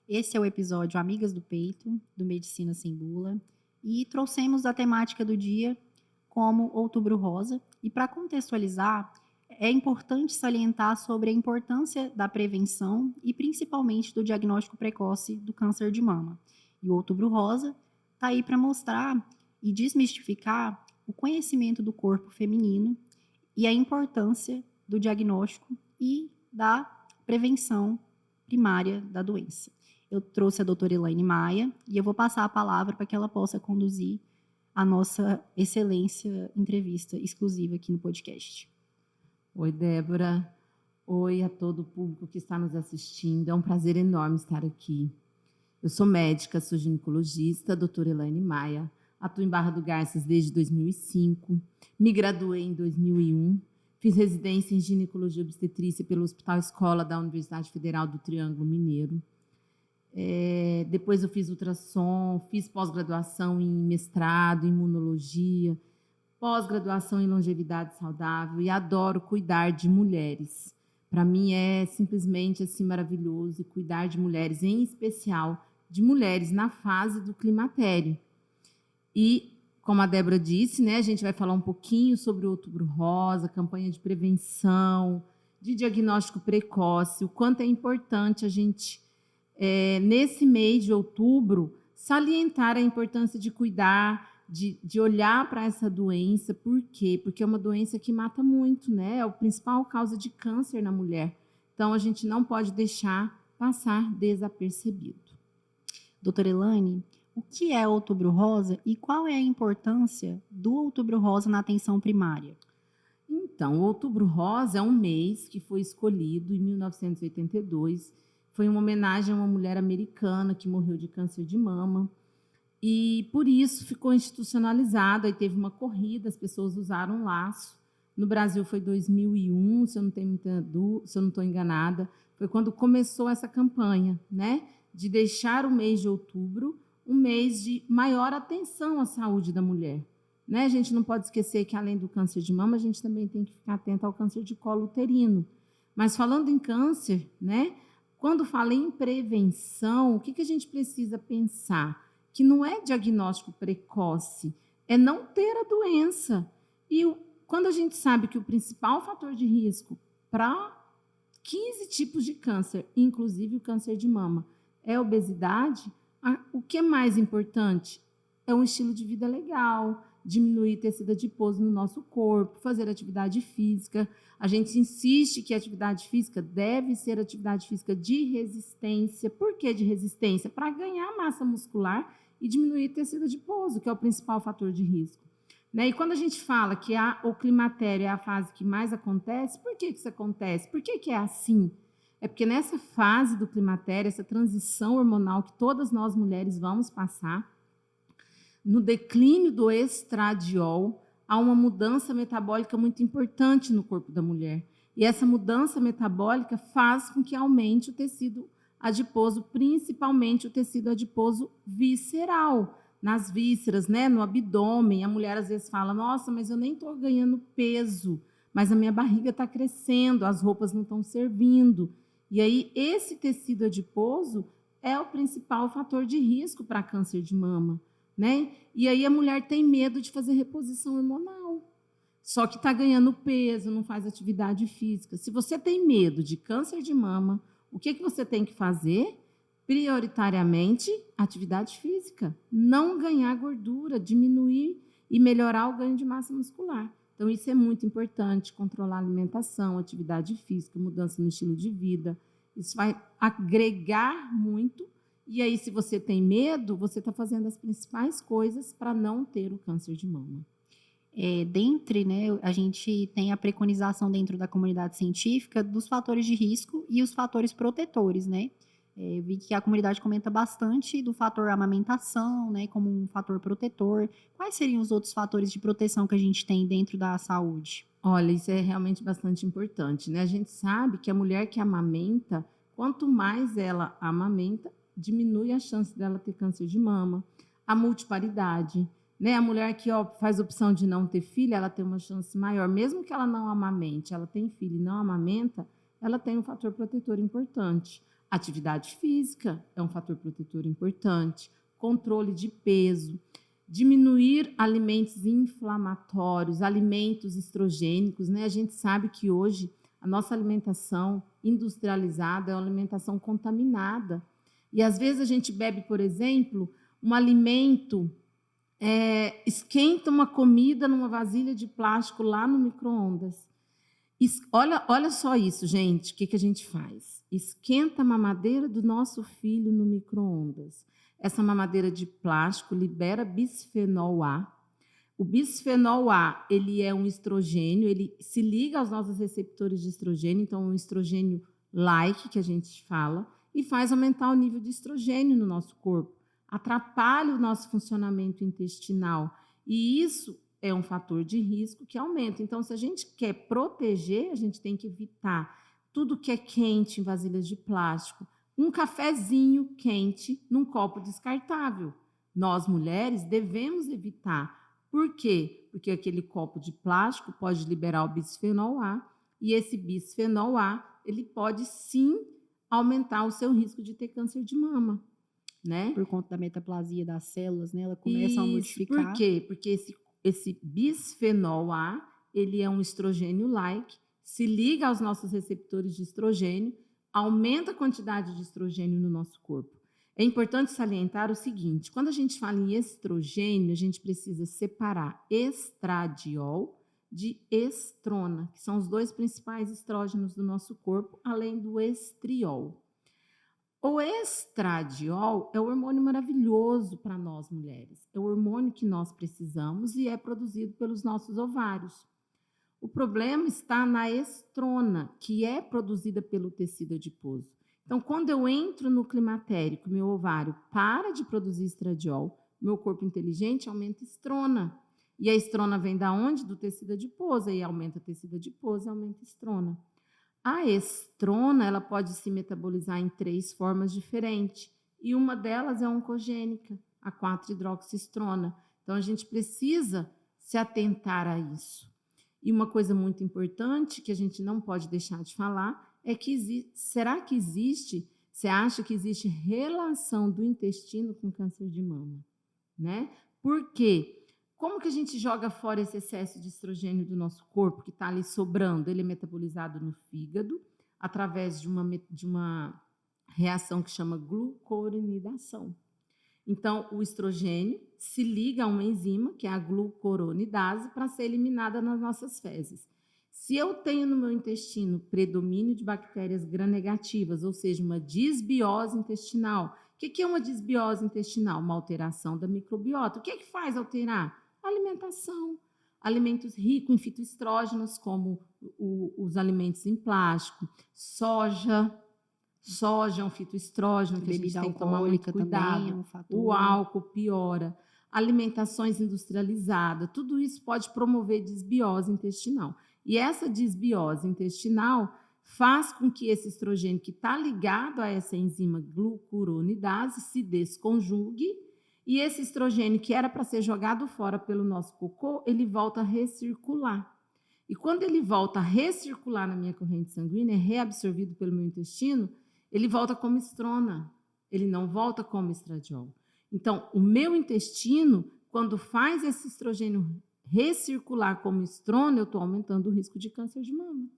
Esse é o episódio Amigas do Peito, do Medicina Sem Bula, e trouxemos a temática do dia como Outubro Rosa. E para contextualizar, é importante salientar sobre a importância da prevenção e principalmente do diagnóstico precoce do câncer de mama. E o Outubro Rosa está aí para mostrar e desmistificar o conhecimento do corpo feminino e a importância do diagnóstico e da prevenção primária da doença. Eu trouxe a doutora Elaine Maia e eu vou passar a palavra para que ela possa conduzir a nossa excelência entrevista exclusiva aqui no podcast. Oi, Débora. Oi a todo o público que está nos assistindo. É um prazer enorme estar aqui. Eu sou médica, sou ginecologista, doutora Elaine Maia. Atuo em Barra do Garças desde 2005. Me graduei em 2001. Fiz residência em ginecologia e obstetrícia pelo Hospital Escola da Universidade Federal do Triângulo Mineiro. Depois eu fiz ultrassom, fiz pós-graduação em mestrado, em imunologia, pós-graduação em longevidade saudável e adoro cuidar de mulheres. Para mim é simplesmente assim maravilhoso cuidar de mulheres, em especial de mulheres na fase do climatério. E, como a Débora disse, né, a gente vai falar um pouquinho sobre o Outubro Rosa, campanha de prevenção, de diagnóstico precoce, o quanto é importante a gente, nesse mês de outubro, salientar a importância de cuidar, de olhar para essa doença. Por quê? Porque é uma doença que mata muito, né? É a principal causa de câncer na mulher. Então, a gente não pode deixar passar desapercebido. Doutora Elaine, o que é Outubro Rosa e qual é a importância do Outubro Rosa na atenção primária? Então, o Outubro Rosa é um mês que foi escolhido em 1982. Foi uma homenagem a uma mulher americana que morreu de câncer de mama. E, por isso, ficou institucionalizado. Aí teve uma corrida, as pessoas usaram um laço. No Brasil foi 2001, se eu não estou enganada. Foi quando começou essa campanha, né, de deixar o mês de outubro um mês de maior atenção à saúde da mulher. Né? A gente não pode esquecer que, além do câncer de mama, a gente também tem que ficar atento ao câncer de colo uterino. Mas, falando em câncer, né, quando fala em prevenção, o que a gente precisa pensar? Que não é diagnóstico precoce, é não ter a doença. E quando a gente sabe que o principal fator de risco para 15 tipos de câncer, inclusive o câncer de mama, é a obesidade, o que é mais importante? É um estilo de vida legal, diminuir tecido adiposo no nosso corpo, fazer atividade física. A gente insiste que a atividade física deve ser atividade física de resistência. Por que de resistência? Para ganhar massa muscular e diminuir tecido adiposo, que é o principal fator de risco. Né? E quando a gente fala que o climatério é a fase que mais acontece, por que isso acontece? Por que é assim? É porque nessa fase do climatério, essa transição hormonal que todas nós mulheres vamos passar, no declínio do estradiol, há uma mudança metabólica muito importante no corpo da mulher. E essa mudança metabólica faz com que aumente o tecido adiposo, principalmente o tecido adiposo visceral, nas vísceras, né, no abdômen. A mulher às vezes fala: nossa, mas eu nem estou ganhando peso, mas a minha barriga está crescendo, as roupas não estão servindo. E aí esse tecido adiposo é o principal fator de risco para câncer de mama. Né? E aí a mulher tem medo de fazer reposição hormonal. Só que está ganhando peso, não faz atividade física. Se você tem medo de câncer de mama, o que você tem que fazer? Prioritariamente, atividade física. Não ganhar gordura, diminuir e melhorar o ganho de massa muscular. Então, isso é muito importante, controlar a alimentação, atividade física, mudança no estilo de vida. Isso vai agregar muito. E aí, se você tem medo, você está fazendo as principais coisas para não ter o câncer de mama. Né, a gente tem a preconização dentro da comunidade científica dos fatores de risco e os fatores protetores, né? Eu vi que a comunidade comenta bastante do fator amamentação, né, como um fator protetor. Quais seriam os outros fatores de proteção que a gente tem dentro da saúde? Olha, isso é realmente bastante importante, né? A gente sabe que a mulher que amamenta, quanto mais ela amamenta, diminui a chance dela ter câncer de mama. A multiparidade, né? A mulher que faz opção de não ter filho, ela tem uma chance maior, mesmo que ela não amamente, ela tem filho e não amamenta, ela tem um fator protetor importante. Atividade física é um fator protetor importante, controle de peso, diminuir alimentos inflamatórios, alimentos estrogênicos, né? A gente sabe que hoje a nossa alimentação industrializada é uma alimentação contaminada. E às vezes a gente bebe, por exemplo, um alimento, esquenta uma comida numa vasilha de plástico lá no micro-ondas. Olha só isso, gente, o que a gente faz? Esquenta a mamadeira do nosso filho no micro-ondas. Essa mamadeira de plástico libera bisfenol A. O bisfenol A, ele é um estrogênio, ele se liga aos nossos receptores de estrogênio, então é um estrogênio-like, que a gente fala, e faz aumentar o nível de estrogênio no nosso corpo. Atrapalha o nosso funcionamento intestinal. E isso é um fator de risco que aumenta. Então, se a gente quer proteger, a gente tem que evitar tudo que é quente em vasilhas de plástico. Um cafezinho quente num copo descartável. Nós, mulheres, devemos evitar. Por quê? Porque aquele copo de plástico pode liberar o bisfenol A, e esse bisfenol A, ele pode sim aumentar o seu risco de ter câncer de mama, né? Por conta da metaplasia das células, né? Ela começa a modificar. Por quê? Porque esse bisfenol A, ele é um estrogênio-like, se liga aos nossos receptores de estrogênio, aumenta a quantidade de estrogênio no nosso corpo. É importante salientar o seguinte, quando a gente fala em estrogênio, a gente precisa separar estradiol de estrona, que são os dois principais estrógenos do nosso corpo, além do estriol. O estradiol é o hormônio maravilhoso para nós mulheres. É o hormônio que nós precisamos e é produzido pelos nossos ovários. O problema está na estrona, que é produzida pelo tecido adiposo. Então, quando eu entro no climatério, que meu ovário para de produzir estradiol, meu corpo inteligente aumenta estrona. E a estrona vem da onde? Do tecido adiposo. E aumenta o tecido adiposo e aumenta a estrona. A estrona, ela pode se metabolizar em 3 formas diferentes. E uma delas é oncogênica, a 4-hidroxiestrona. Então, a gente precisa se atentar a isso. E uma coisa muito importante que a gente não pode deixar de falar é que será que existe, você acha que existe relação do intestino com câncer de mama? Né? Por quê? Como que a gente joga fora esse excesso de estrogênio do nosso corpo que está ali sobrando? Ele é metabolizado no fígado através de uma reação que chama glucoronidação. Então, o estrogênio se liga a uma enzima, que é a glucuronidase, para ser eliminada nas nossas fezes. Se eu tenho no meu intestino predomínio de bactérias gram-negativas, ou seja, uma disbiose intestinal. O que é uma disbiose intestinal? Uma alteração da microbiota. O que faz alterar? Alimentação. Alimentos ricos em fitoestrógenos, como os alimentos em plástico, soja. Soja é um fitoestrógeno que a gente tem que tomar muito cuidado. É um fator. O álcool piora. Alimentações industrializadas. Tudo isso pode promover disbiose intestinal. E essa disbiose intestinal faz com que esse estrogênio que está ligado a essa enzima glucuronidase se desconjugue e esse estrogênio que era para ser jogado fora pelo nosso cocô, ele volta a recircular. E quando ele volta a recircular na minha corrente sanguínea, é reabsorvido pelo meu intestino, ele volta como estrona, ele não volta como estradiol. Então, o meu intestino, quando faz esse estrogênio recircular como estrona, eu estou aumentando o risco de câncer de mama.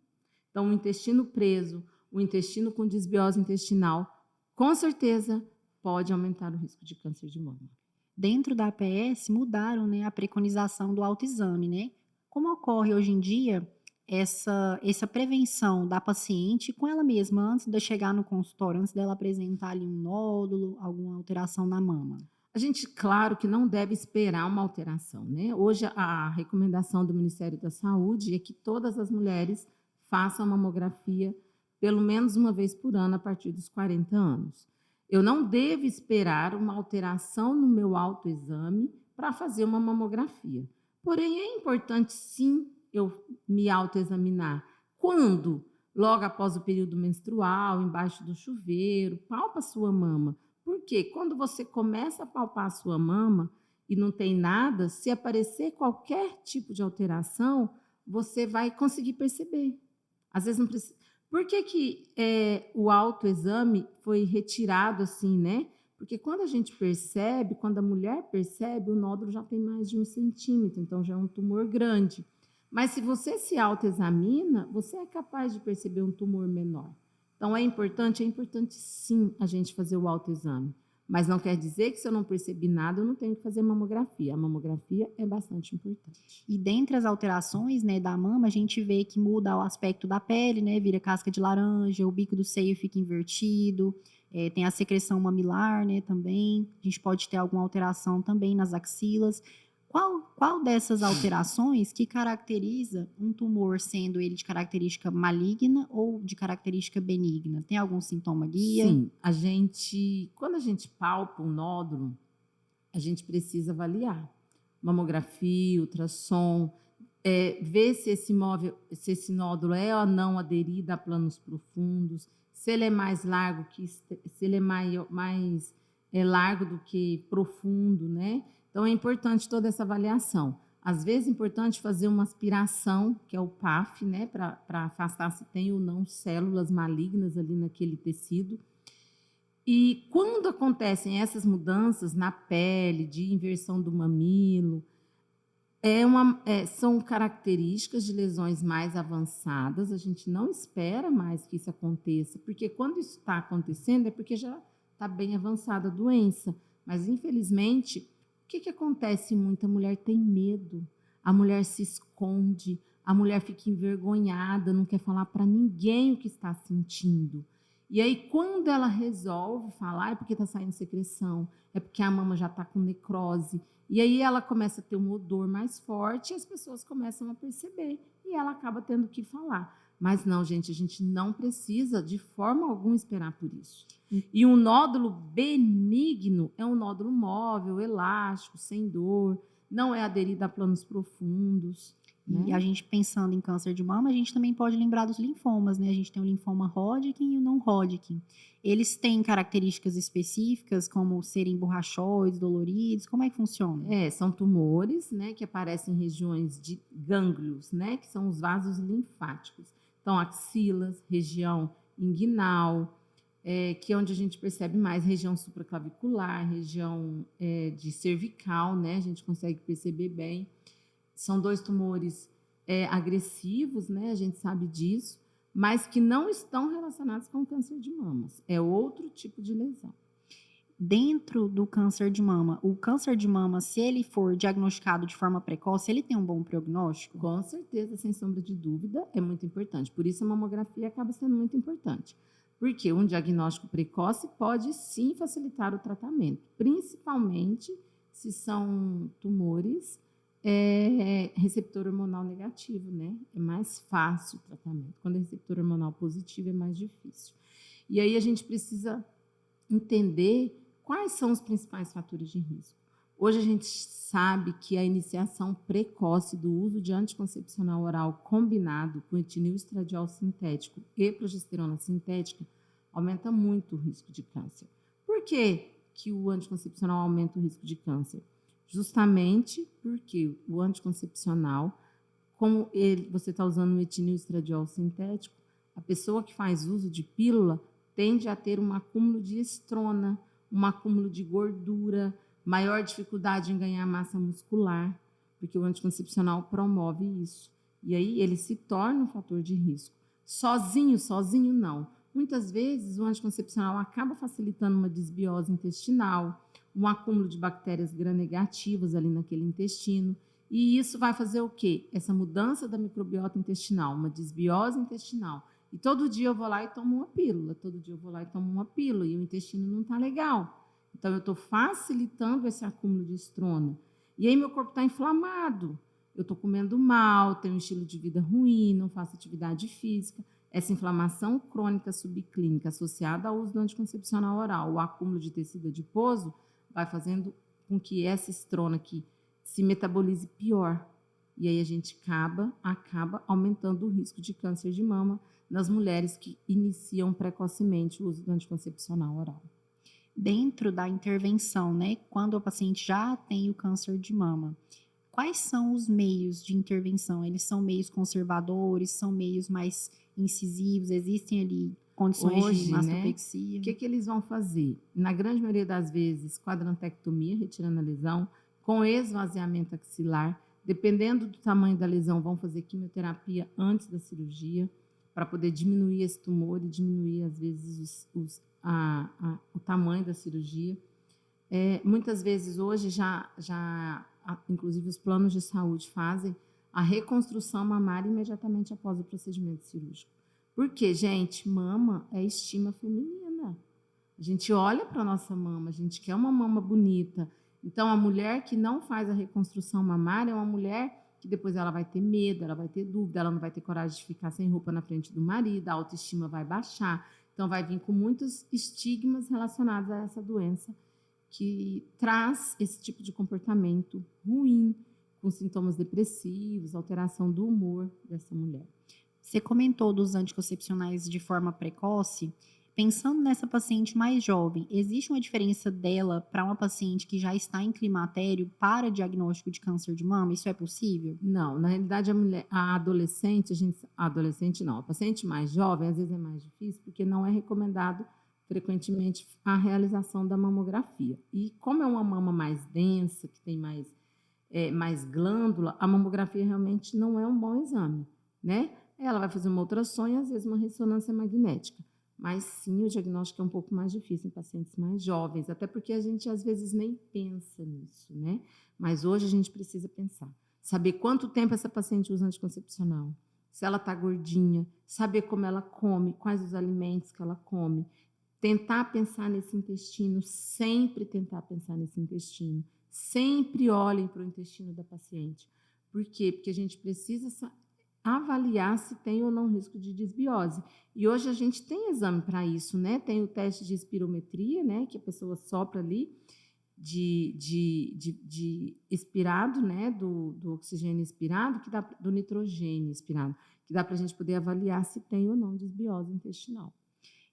Então, o intestino preso, o intestino com disbiose intestinal, com certeza pode aumentar o risco de câncer de mama. Dentro da APS, mudaram, né, a preconização do autoexame, né? Como ocorre hoje em dia essa prevenção da paciente com ela mesma, antes de chegar no consultório, antes dela apresentar ali um nódulo, alguma alteração na mama? A gente, claro, que não deve esperar uma alteração, né? Hoje, a recomendação do Ministério da Saúde é que todas as mulheres façam mamografia pelo menos uma vez por ano a partir dos 40 anos. Eu não devo esperar uma alteração no meu autoexame para fazer uma mamografia. Porém, é importante, sim, eu me autoexaminar. Quando? Logo após o período menstrual, embaixo do chuveiro, palpa a sua mama. Porque quando você começa a palpar a sua mama e não tem nada, se aparecer qualquer tipo de alteração, você vai conseguir perceber. Às vezes não precisa. Por que que o autoexame foi retirado assim, né? Porque quando a gente percebe, quando a mulher percebe, o nódulo já tem mais de 1 centímetro, então já é um tumor grande. Mas se você se autoexamina, você é capaz de perceber um tumor menor. Então é importante sim a gente fazer o autoexame. Mas não quer dizer que se eu não percebi nada, eu não tenho que fazer mamografia. A mamografia é bastante importante. E dentre as alterações, né, da mama, a gente vê que muda o aspecto da pele, né, vira casca de laranja, o bico do seio fica invertido, tem a secreção mamilar, né, também. A gente pode ter alguma alteração também nas axilas. Qual dessas alterações que caracteriza um tumor, sendo ele de característica maligna ou de característica benigna? Tem algum sintoma guia? Sim, quando a gente palpa um nódulo, a gente precisa avaliar. Mamografia, ultrassom, ver se esse nódulo é ou não aderido a planos profundos, se ele é mais largo se ele é mais largo do que profundo, né? Então é importante toda essa avaliação. Às vezes é importante fazer uma aspiração, que é o PAF, né, para afastar se tem ou não células malignas ali naquele tecido. E quando acontecem essas mudanças na pele, de inversão do mamilo, são características de lesões mais avançadas. A gente não espera mais que isso aconteça, porque quando isso está acontecendo é porque já está bem avançada a doença. Mas, infelizmente, o que acontece? Muita mulher tem medo, a mulher se esconde, a mulher fica envergonhada, não quer falar para ninguém o que está sentindo. E aí, quando ela resolve falar, é porque está saindo secreção, é porque a mama já está com necrose. E aí ela começa a ter um odor mais forte e as pessoas começam a perceber. E ela acaba tendo que falar. Mas não, gente, a gente não precisa de forma alguma esperar por isso. E um nódulo benigno é um nódulo móvel, elástico, sem dor, não é aderido a planos profundos. E a gente pensando em câncer de mama, a gente também pode lembrar dos linfomas, né? A gente tem o linfoma Hodgkin e o não Hodgkin. Eles têm características específicas, como serem borrachoides, doloridos? Como é que funciona? São tumores, né, que aparecem em regiões de gânglios, né, que são os vasos linfáticos. Então, axilas, região inguinal, que é onde a gente percebe mais, região supraclavicular, região de cervical, né, a gente consegue perceber bem. São 2 tumores agressivos, né, a gente sabe disso, mas que não estão relacionados com o câncer de mamas. É outro tipo de lesão. Dentro do câncer de mama, o câncer de mama, se ele for diagnosticado de forma precoce, ele tem um bom prognóstico? Com certeza, sem sombra de dúvida, é muito importante. Por isso a mamografia acaba sendo muito importante. Porque um diagnóstico precoce pode sim facilitar o tratamento, principalmente se são tumores receptor hormonal negativo, né? É mais fácil o tratamento. Quando é receptor hormonal positivo, é mais difícil. E aí a gente precisa entender quais são os principais fatores de risco. Hoje a gente sabe que a iniciação precoce do uso de anticoncepcional oral combinado com etilil estradiol sintético e progesterona sintética aumenta muito o risco de câncer. Por que o anticoncepcional aumenta o risco de câncer? Justamente porque o anticoncepcional, como você está usando o etilil estradiol sintético, a pessoa que faz uso de pílula tende a ter um acúmulo de estrona, um acúmulo de gordura, maior dificuldade em ganhar massa muscular, porque o anticoncepcional promove isso. E aí ele se torna um fator de risco. Sozinho não. Muitas vezes o anticoncepcional acaba facilitando uma desbiose intestinal, um acúmulo de bactérias gram-negativas ali naquele intestino. E isso vai fazer o quê? Essa mudança da microbiota intestinal, uma desbiose intestinal. E todo dia eu vou lá e tomo uma pílula, e o intestino não está legal. Então, eu estou facilitando esse acúmulo de estrona. E aí, meu corpo está inflamado. Eu estou comendo mal, tenho um estilo de vida ruim, não faço atividade física. Essa inflamação crônica subclínica associada ao uso do anticoncepcional oral, o acúmulo de tecido adiposo, vai fazendo com que essa estrona aqui se metabolize pior. E aí a gente acaba aumentando o risco de câncer de mama nas mulheres que iniciam precocemente o uso do anticoncepcional oral. Dentro da intervenção, né, quando o paciente já tem o câncer de mama, quais são os meios de intervenção? Eles são meios conservadores, são meios mais incisivos? Existem ali condições de Hoje, né, o mastopexia? que eles vão fazer? Na grande maioria das vezes, quadrantectomia, retirando a lesão, com esvaziamento axilar. Dependendo do tamanho da lesão, vão fazer quimioterapia antes da cirurgia, para poder diminuir esse tumor e diminuir, às vezes, o tamanho da cirurgia. Muitas vezes, hoje, inclusive, os planos de saúde fazem a reconstrução mamária imediatamente após o procedimento cirúrgico. Porque, gente, mama é estima feminina. A gente olha para a nossa mama, a gente quer uma mama bonita. Então, a mulher que não faz a reconstrução mamária é uma mulher que depois ela vai ter medo, ela vai ter dúvida, ela não vai ter coragem de ficar sem roupa na frente do marido, a autoestima vai baixar. Então, vai vir com muitos estigmas relacionados a essa doença que traz esse tipo de comportamento ruim, com sintomas depressivos, alteração do humor dessa mulher. Você comentou dos anticoncepcionais de forma precoce. Pensando nessa paciente mais jovem, existe uma diferença dela para uma paciente que já está em climatério para diagnóstico de câncer de mama? Isso é possível? Não, na realidade, a paciente mais jovem, às vezes é mais difícil, porque não é recomendado frequentemente a realização da mamografia. E como é uma mama mais densa, que tem mais glândula, a mamografia realmente não é um bom exame, né? Ela vai fazer uma ultrassom e, às vezes, uma ressonância magnética. Mas, sim, o diagnóstico é um pouco mais difícil em pacientes mais jovens, até porque a gente, às vezes, nem pensa nisso, né? Mas hoje a gente precisa pensar. Saber quanto tempo essa paciente usa anticoncepcional, se ela está gordinha, saber como ela come, quais os alimentos que ela come, tentar pensar nesse intestino, sempre tentar pensar nesse intestino. Sempre olhem para o intestino da paciente. Por quê? Porque a gente precisa avaliar se tem ou não risco de desbiose. E hoje a gente tem exame para isso, né? Tem o teste de espirometria, né? Que a pessoa sopra ali de expirado, né? Do oxigênio expirado, do nitrogênio expirado, que dá para a gente poder avaliar se tem ou não desbiose intestinal.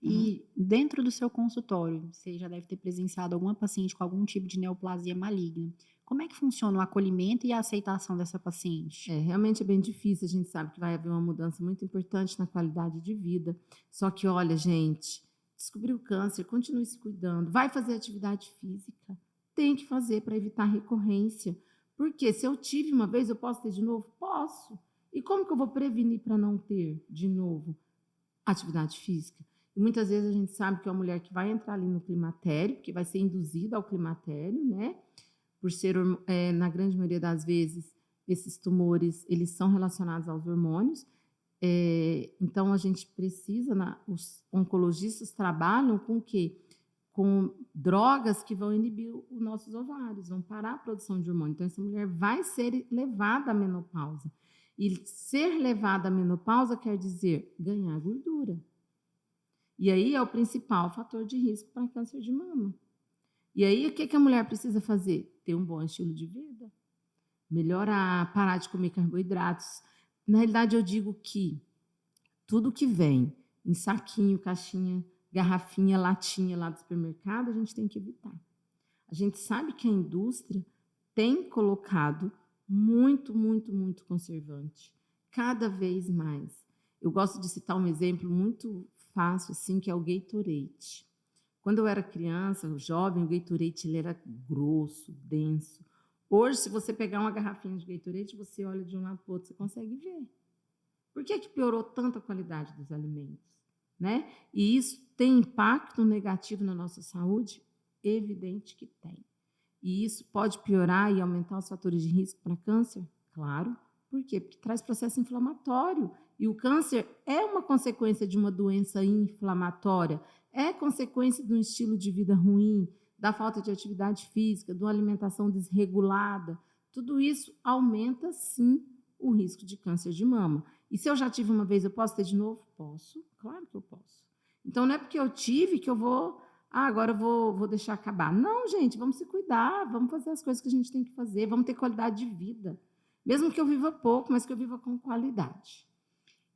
E dentro do seu consultório, você já deve ter presenciado alguma paciente com algum tipo de neoplasia maligna. Como é que funciona o acolhimento e a aceitação dessa paciente? Realmente é bem difícil, a gente sabe que vai haver uma mudança muito importante na qualidade de vida. Só que, olha, gente, descobriu o câncer, continue se cuidando, vai fazer atividade física, tem que fazer para evitar recorrência. Porque se eu tive uma vez, eu posso ter de novo? Posso. E como que eu vou prevenir para não ter de novo atividade física? E muitas vezes a gente sabe que é uma mulher que vai entrar ali no climatério, que vai ser induzida ao climatério, né? Por ser, na grande maioria das vezes, esses tumores, eles são relacionados aos hormônios. Então, a gente precisa, os oncologistas trabalham com o quê? Com drogas que vão inibir os nossos ovários, vão parar a produção de hormônio. Então, essa mulher vai ser levada à menopausa. E ser levada à menopausa quer dizer ganhar gordura. E aí é o principal fator de risco para câncer de mama. E aí, o que a mulher precisa fazer? Ter um bom estilo de vida, melhorar, parar de comer carboidratos. Na realidade, eu digo que tudo que vem em saquinho, caixinha, garrafinha, latinha lá do supermercado, a gente tem que evitar. A gente sabe que a indústria tem colocado muito, muito, muito conservante, cada vez mais. Eu gosto de citar um exemplo muito fácil, assim, que é o Gatorade. Quando eu era criança, jovem, o Gatorade ele era grosso, denso. Hoje, se você pegar uma garrafinha de Gatorade, você olha de um lado para o outro, você consegue ver. Por que piorou tanto a qualidade dos alimentos? Né? E isso tem impacto negativo na nossa saúde? Evidente que tem. E isso pode piorar e aumentar os fatores de risco para câncer? Claro. Por quê? Porque traz processo inflamatório. E o câncer é uma consequência de uma doença inflamatória, é consequência de um estilo de vida ruim, da falta de atividade física, de uma alimentação desregulada. Tudo isso aumenta, sim, o risco de câncer de mama. E se eu já tive uma vez, eu posso ter de novo? Posso, claro que eu posso. Então, não é porque eu tive que eu vou... agora eu vou deixar acabar. Não, gente, vamos se cuidar, vamos fazer as coisas que a gente tem que fazer, vamos ter qualidade de vida. Mesmo que eu viva pouco, mas que eu viva com qualidade.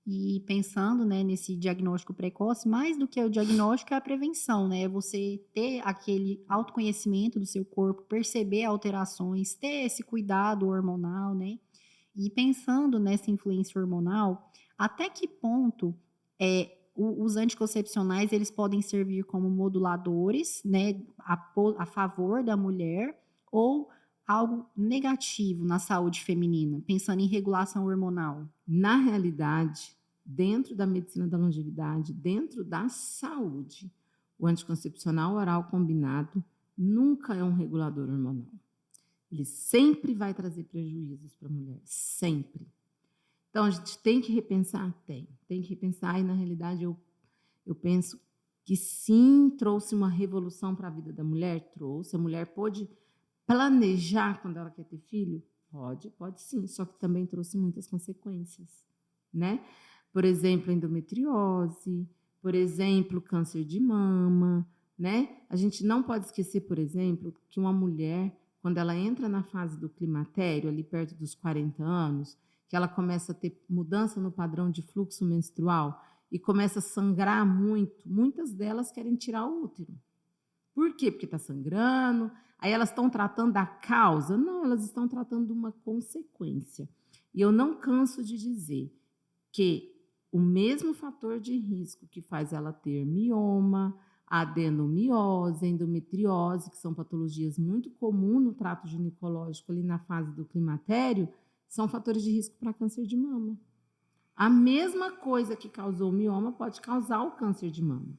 E pensando, né, nesse diagnóstico precoce, mais do que o diagnóstico é a prevenção, né? É você ter aquele autoconhecimento do seu corpo, perceber alterações, ter esse cuidado hormonal, né? E pensando nessa influência hormonal, até que ponto os anticoncepcionais eles podem servir como moduladores, né, a favor da mulher, ou algo negativo na saúde feminina, pensando em regulação hormonal? Na realidade, dentro da medicina da longevidade, dentro da saúde, o anticoncepcional oral combinado nunca é um regulador hormonal. Ele sempre vai trazer prejuízos para a mulher, sempre. Então, a gente tem que repensar? Tem que repensar, e na realidade eu penso que sim, trouxe uma revolução para a vida da mulher, trouxe. A mulher pôde planejar quando ela quer ter filho? Pode sim, só que também trouxe muitas consequências, né? Por exemplo, endometriose, por exemplo, câncer de mama, né? A gente não pode esquecer, por exemplo, que uma mulher, quando ela entra na fase do climatério, ali perto dos 40 anos, que ela começa a ter mudança no padrão de fluxo menstrual e começa a sangrar muito, muitas delas querem tirar o útero. Por quê? Porque está sangrando. Aí elas estão tratando da causa? Não, elas estão tratando de uma consequência. E eu não canso de dizer que o mesmo fator de risco que faz ela ter mioma, adenomiose, endometriose, que são patologias muito comuns no trato ginecológico ali na fase do climatério, são fatores de risco para câncer de mama. A mesma coisa que causou o mioma pode causar o câncer de mama.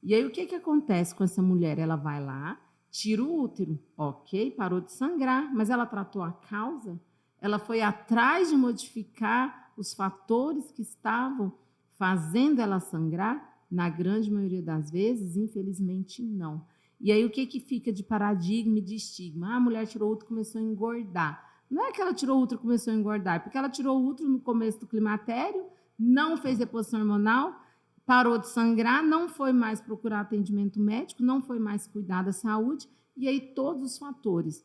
E aí o que acontece com essa mulher? Ela vai lá, tira o útero, ok, parou de sangrar, mas ela tratou a causa? Ela foi atrás de modificar os fatores que estavam fazendo ela sangrar? Na grande maioria das vezes, infelizmente, não. E aí o que fica de paradigma e de estigma? A mulher tirou o útero e começou a engordar. Não é que ela tirou o útero e começou a engordar, é porque ela tirou o útero no começo do climatério, não fez reposição hormonal, parou de sangrar, não foi mais procurar atendimento médico, não foi mais cuidar da saúde, e aí todos os fatores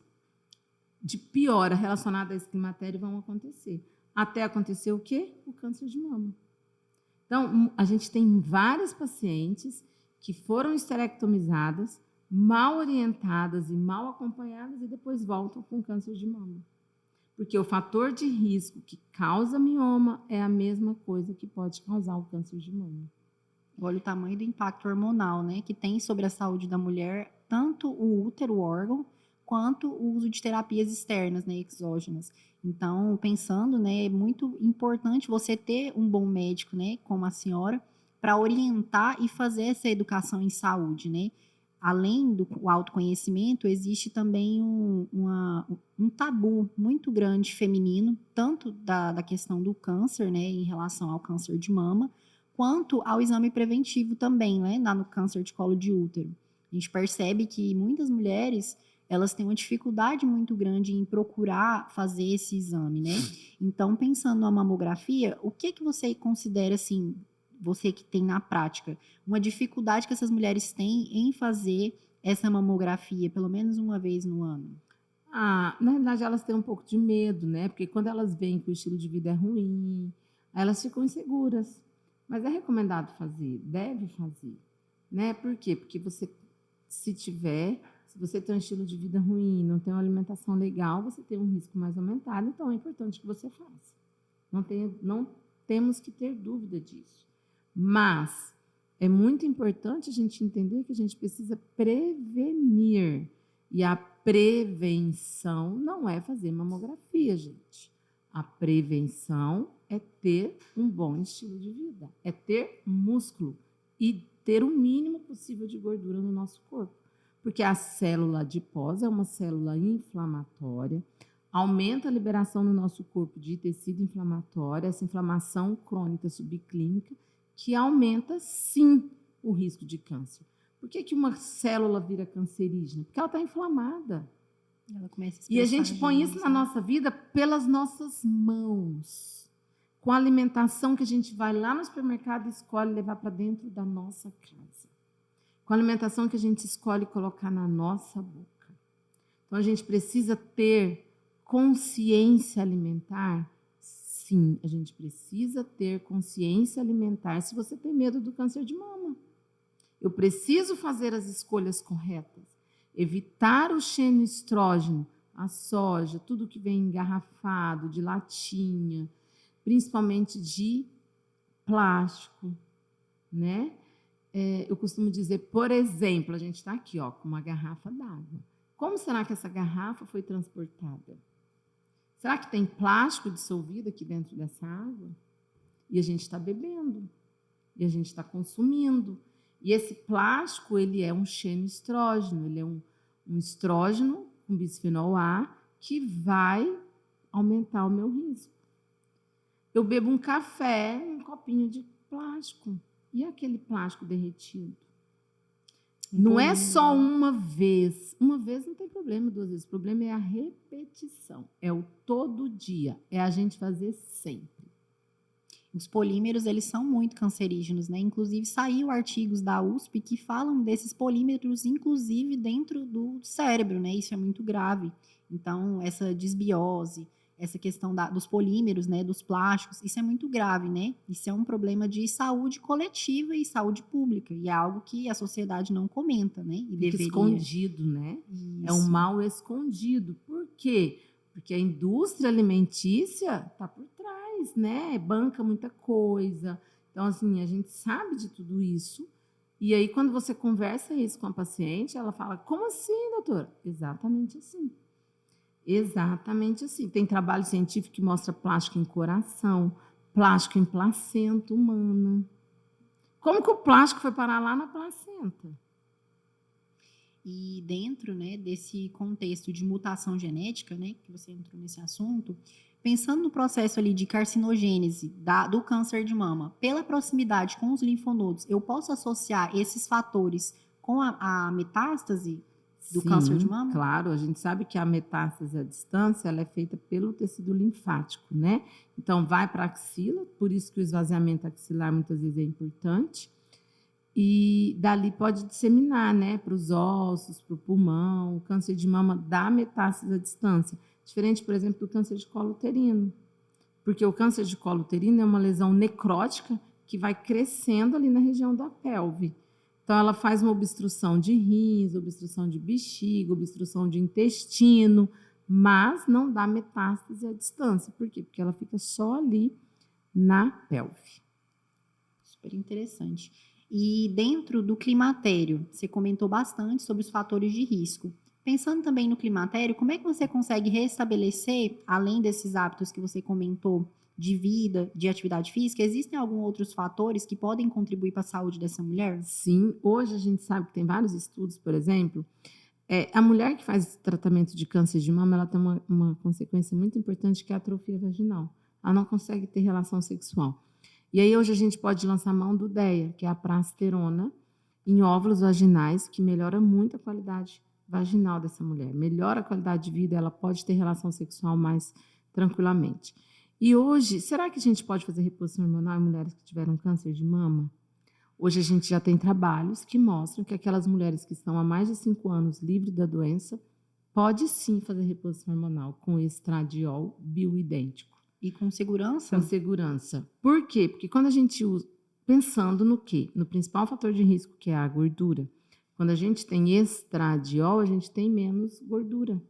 de piora relacionados a esse climatério vão acontecer. Até acontecer o quê? O câncer de mama. Então, a gente tem várias pacientes que foram esterectomizadas, mal orientadas e mal acompanhadas, e depois voltam com câncer de mama. Porque o fator de risco que causa mioma é a mesma coisa que pode causar o câncer de mama. Olha o tamanho do impacto hormonal, né, que tem sobre a saúde da mulher, tanto o útero, o órgão, quanto o uso de terapias externas, né, exógenas. Então, pensando, né, é muito importante você ter um bom médico, né, como a senhora, para orientar e fazer essa educação em saúde, né. Além do autoconhecimento, existe também um tabu muito grande feminino, tanto da questão do câncer, né, em relação ao câncer de mama, quanto ao exame preventivo também, né, no câncer de colo de útero. A gente percebe que muitas mulheres, elas têm uma dificuldade muito grande em procurar fazer esse exame, né? Então, pensando na mamografia, o que você considera, assim, você que tem na prática, uma dificuldade que essas mulheres têm em fazer essa mamografia, pelo menos uma vez no ano? Na verdade, elas têm um pouco de medo, né? Porque quando elas veem que o estilo de vida é ruim, elas ficam inseguras. Mas é recomendado fazer, deve fazer, né? Por quê? Porque você, se você tem um estilo de vida ruim, não tem uma alimentação legal, você tem um risco mais aumentado, então é importante que você faça. Não temos que ter dúvida disso. Mas é muito importante a gente entender que a gente precisa prevenir. E a prevenção não é fazer mamografia, gente. A prevenção é ter um bom estilo de vida, é ter músculo e ter o mínimo possível de gordura no nosso corpo. Porque a célula adiposa é uma célula inflamatória, aumenta a liberação no nosso corpo de tecido inflamatório, essa inflamação crônica subclínica, que aumenta, sim, o risco de câncer. Por que uma célula vira cancerígena? Porque ela está inflamada. Ela começa a E a gente põe isso na nossa vida pelas nossas mãos, com a alimentação que a gente vai lá no supermercado e escolhe levar para dentro da nossa casa, com a alimentação que a gente escolhe colocar na nossa boca. Então, a gente precisa ter consciência alimentar, sim, a gente precisa ter consciência alimentar se você tem medo do câncer de mama. Eu preciso fazer as escolhas corretas, evitar o xenoestrógeno, a soja, tudo que vem engarrafado, de latinha, principalmente de plástico, né? Eu costumo dizer, por exemplo, a gente está aqui, ó, com uma garrafa d'água. Como será que essa garrafa foi transportada? Será que tem plástico dissolvido aqui dentro dessa água? E a gente está bebendo, e a gente está consumindo. E esse plástico, ele é um xenoestrógeno, ele é um estrógeno com bisfenol A que vai aumentar o meu risco. Eu bebo um café em um copinho de plástico. E aquele plástico derretido? Não é só uma vez. Uma vez não tem problema, 2 vezes. O problema é a repetição. É o todo dia. É a gente fazer sempre. Os polímeros, eles são muito cancerígenos, né? Inclusive, saiu artigos da USP que falam desses polímeros, inclusive, dentro do cérebro, né? Isso é muito grave. Então, essa desbiose, essa questão dos polímeros, né? Dos plásticos, isso é muito grave, né? Isso é um problema de saúde coletiva e saúde pública. E é algo que a sociedade não comenta, né? E Fica deveria. escondido, né? Isso. É um mal escondido. Por quê? Porque a indústria alimentícia está por trás, né? Banca muita coisa. Então, assim, a gente sabe de tudo isso. E aí, quando você conversa isso com a paciente, ela fala, como assim, doutor? Exatamente assim. Exatamente assim. Tem trabalho científico que mostra plástico em coração, plástico em placenta humana. Como que o plástico foi parar lá na placenta? E dentro, né, desse contexto de mutação genética, né, que você entrou nesse assunto, pensando no processo ali de carcinogênese do câncer de mama, pela proximidade com os linfonodos, eu posso associar esses fatores com a metástase do câncer de mama? Claro, a gente sabe que a metástase à distância ela é feita pelo tecido linfático, né? Então, vai para a axila, por isso que o esvaziamento axilar muitas vezes é importante. E dali pode disseminar, né, para os ossos, para o pulmão. O câncer de mama dá metástase à distância. Diferente, por exemplo, do câncer de colo uterino. Porque o câncer de colo uterino é uma lesão necrótica que vai crescendo ali na região da pelve. Então, ela faz uma obstrução de rins, obstrução de bexiga, obstrução de intestino, mas não dá metástase à distância. Por quê? Porque ela fica só ali na pelve. Super interessante. E dentro do climatério, você comentou bastante sobre os fatores de risco. Pensando também no climatério, como é que você consegue restabelecer, além desses hábitos que você comentou, de vida, de atividade física, existem alguns outros fatores que podem contribuir para a saúde dessa mulher? Sim, hoje a gente sabe que tem vários estudos, por exemplo, a mulher que faz tratamento de câncer de mama, ela tem uma consequência muito importante que é a atrofia vaginal. Ela não consegue ter relação sexual. E aí hoje a gente pode lançar mão do DEA, que é a prasterona, em óvulos vaginais, que melhora muito a qualidade vaginal dessa mulher. Melhora a qualidade de vida, ela pode ter relação sexual mais tranquilamente. E hoje, será que a gente pode fazer reposição hormonal em mulheres que tiveram câncer de mama? Hoje a gente já tem trabalhos que mostram que aquelas mulheres que estão há mais de 5 anos livres da doença, pode sim fazer reposição hormonal com estradiol bioidêntico. E com segurança? Com segurança. Por quê? Porque quando a gente usa, pensando no quê? No principal fator de risco, que é a gordura. Quando a gente tem estradiol, a gente tem menos gordura.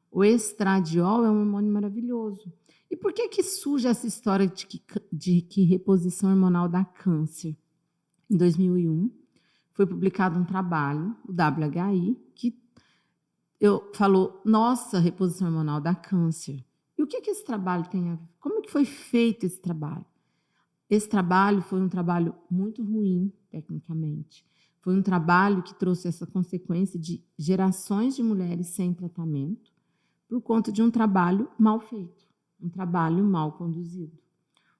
O estradiol é um hormônio maravilhoso. E por que surge essa história de que reposição hormonal dá câncer? Em 2001, foi publicado um trabalho, o WHI, que falou, nossa, reposição hormonal dá câncer. E o que esse trabalho tem a ver? Como que foi feito esse trabalho? Esse trabalho foi um trabalho muito ruim, tecnicamente. Foi um trabalho que trouxe essa consequência de gerações de mulheres sem tratamento por conta de um trabalho mal feito, um trabalho mal conduzido.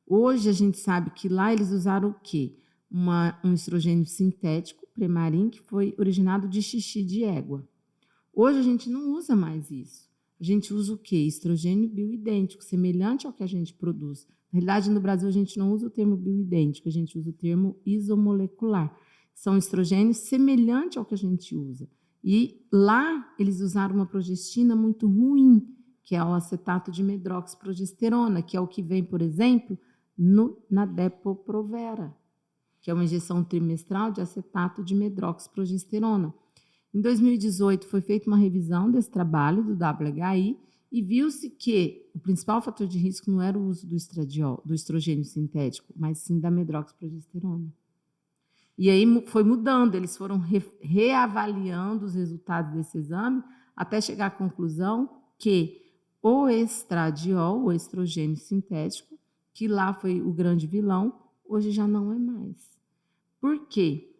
Hoje a gente sabe que lá eles usaram o quê? Um estrogênio sintético, Premarin, que foi originado de xixi de égua. Hoje a gente não usa mais isso. A gente usa o quê? Estrogênio bioidêntico, semelhante ao que a gente produz. Na realidade, no Brasil, a gente não usa o termo bioidêntico, a gente usa o termo isomolecular. São estrogênios semelhantes ao que a gente usa. E lá, eles usaram uma progestina muito ruim, que é o acetato de medroxiprogesterona, que é o que vem, por exemplo, na Depo-Provera, que é uma injeção trimestral de acetato de medroxiprogesterona. Em 2018, foi feita uma revisão desse trabalho do WHI e viu-se que o principal fator de risco não era o uso do estradiol, do estrogênio sintético, mas sim da medroxiprogesterona. E aí foi mudando, eles foram reavaliando os resultados desse exame até chegar à conclusão que o estradiol, o estrogênio sintético, que lá foi o grande vilão, hoje já não é mais. Por quê?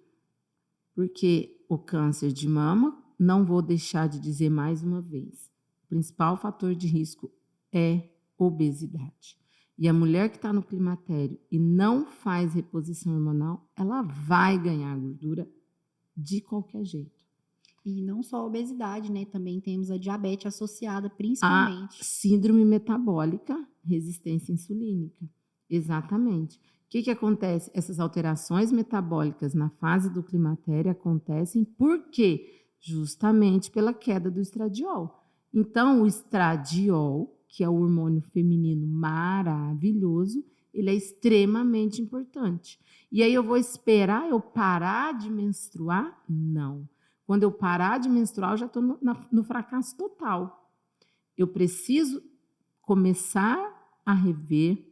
Porque o câncer de mama, não vou deixar de dizer mais uma vez, o principal fator de risco é obesidade. E a mulher que está no climatério e não faz reposição hormonal, ela vai ganhar gordura de qualquer jeito. E não só a obesidade, né? Também temos a diabetes associada, A principalmente. síndrome metabólica, resistência insulínica. Exatamente. O que acontece? Essas alterações metabólicas na fase do climatério acontecem por quê? Justamente pela queda do estradiol. Então, o estradiol, que é o hormônio feminino maravilhoso, ele é extremamente importante. E aí eu vou esperar eu parar de menstruar? Não. Quando eu parar de menstruar, eu já estou no fracasso total. Eu preciso começar a rever,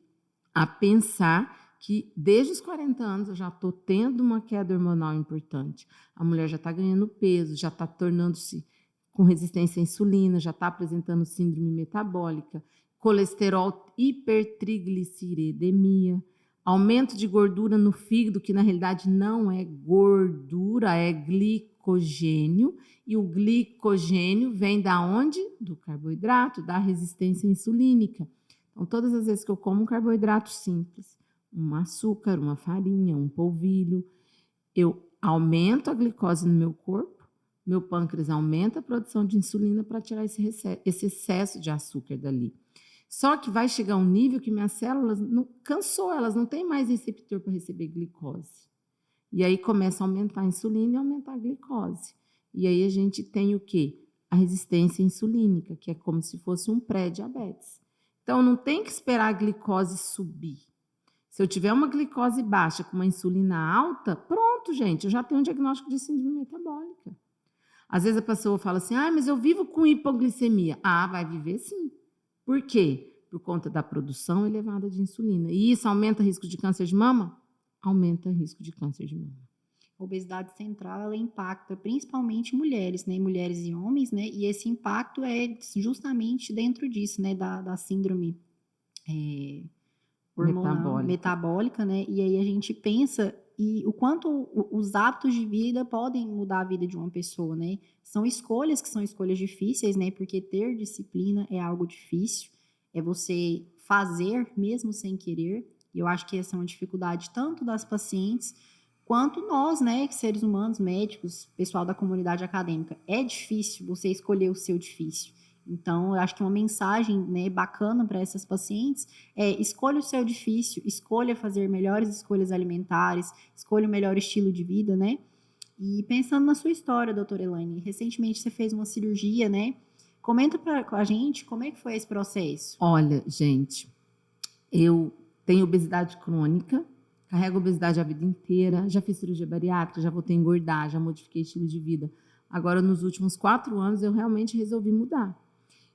a pensar que desde os 40 anos eu já estou tendo uma queda hormonal importante. A mulher já está ganhando peso, já está tornando-se com resistência à insulina, já está apresentando síndrome metabólica, colesterol, hipertrigliceridemia, aumento de gordura no fígado, que na realidade não é gordura, é glicogênio, e o glicogênio vem da onde? Do carboidrato, da resistência insulínica. Então, todas as vezes que eu como um carboidrato simples, um açúcar, uma farinha, um polvilho, eu aumento a glicose no meu corpo, meu pâncreas aumenta a produção de insulina para tirar esse excesso de açúcar dali. Só que vai chegar um nível que minhas células cansou, elas não têm mais receptor para receber glicose. E aí começa a aumentar a insulina e aumentar a glicose. E aí a gente tem o quê? A resistência insulínica, que é como se fosse um pré-diabetes. Então, não tem que esperar a glicose subir. Se eu tiver uma glicose baixa com uma insulina alta, pronto, gente, eu já tenho um diagnóstico de síndrome metabólica. Às vezes a pessoa fala assim, mas eu vivo com hipoglicemia. Vai viver sim. Por quê? Por conta da produção elevada de insulina. E isso aumenta o risco de câncer de mama? Aumenta o risco de câncer de mama. A obesidade central, ela impacta principalmente mulheres, né? Mulheres e homens, né? E esse impacto é justamente dentro disso, né? Da síndrome hormonal, metabólica, né? E aí a gente pensa o quanto os hábitos de vida podem mudar a vida de uma pessoa, né? São escolhas que são escolhas difíceis, né? Porque ter disciplina é algo difícil, é você fazer mesmo sem querer. E eu acho que essa é uma dificuldade tanto das pacientes quanto nós, né, seres humanos, médicos, pessoal da comunidade acadêmica. É difícil você escolher o seu difícil. Então, eu acho que uma mensagem, né, bacana para essas pacientes é: escolha o seu difícil, escolha fazer melhores escolhas alimentares, escolha o melhor estilo de vida, né? E pensando na sua história, doutora Elaine, recentemente você fez uma cirurgia, né? Comenta para a gente como é que foi esse processo. Olha, gente, eu tenho obesidade crônica, carrego obesidade a vida inteira, já fiz cirurgia bariátrica, já voltei a engordar, já modifiquei estilo de vida. Agora, nos últimos 4 anos, eu realmente resolvi mudar.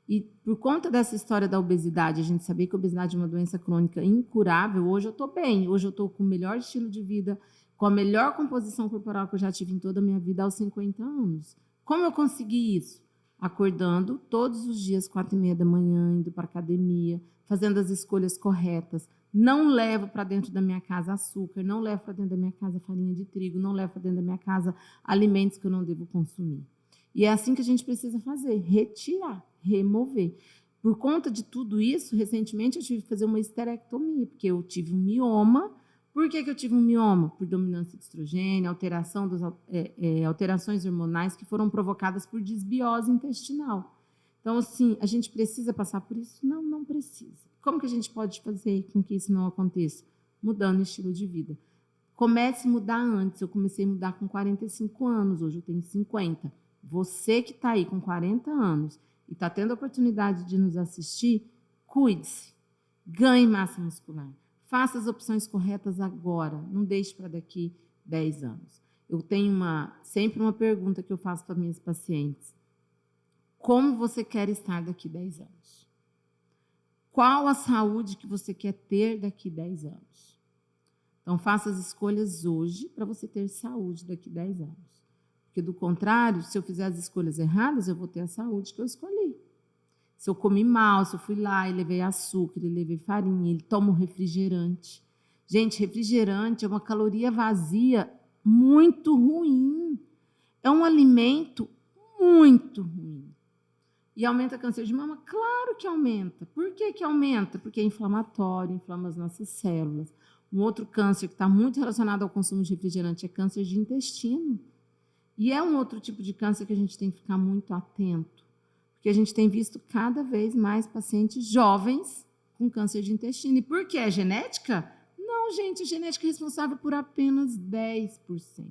E por conta dessa história da obesidade, a gente sabia que a obesidade é uma doença crônica incurável, hoje eu estou bem, hoje eu estou com o melhor estilo de vida, com a melhor composição corporal que eu já tive em toda a minha vida aos 50 anos. Como eu consegui isso? Acordando todos os dias, 4h30 da manhã, indo para a academia, fazendo as escolhas corretas. Não levo para dentro da minha casa açúcar, não levo para dentro da minha casa farinha de trigo, não levo para dentro da minha casa alimentos que eu não devo consumir. E é assim que a gente precisa fazer, retirar, remover. Por conta de tudo isso, recentemente eu tive que fazer uma esterectomia, porque eu tive um mioma. Por que eu tive um mioma? Por dominância de estrogênio, alterações hormonais que foram provocadas por desbiose intestinal. Então, assim, a gente precisa passar por isso? Não, não precisa. Como que a gente pode fazer com que isso não aconteça? Mudando o estilo de vida. Comece a mudar antes. Eu comecei a mudar com 45 anos, hoje eu tenho 50. Você que está aí com 40 anos e está tendo a oportunidade de nos assistir, cuide-se, ganhe massa muscular, faça as opções corretas agora, não deixe para daqui 10 anos. Eu tenho sempre uma pergunta que eu faço para minhas pacientes. Como você quer estar daqui 10 anos? Qual a saúde que você quer ter daqui 10 anos? Então, faça as escolhas hoje para você ter saúde daqui 10 anos. Porque, do contrário, se eu fizer as escolhas erradas, eu vou ter a saúde que eu escolhi. Se eu comi mal, se eu fui lá e levei açúcar, e levei farinha, ele toma um refrigerante. Gente, refrigerante é uma caloria vazia muito ruim. É um alimento muito ruim. E aumenta câncer de mama? Claro que aumenta. Por que que aumenta? Porque é inflamatório, inflama as nossas células. Um outro câncer que está muito relacionado ao consumo de refrigerante é câncer de intestino. E é um outro tipo de câncer que a gente tem que ficar muito atento, porque a gente tem visto cada vez mais pacientes jovens com câncer de intestino. E por que? É genética? Não, gente, a genética é responsável por apenas 10%.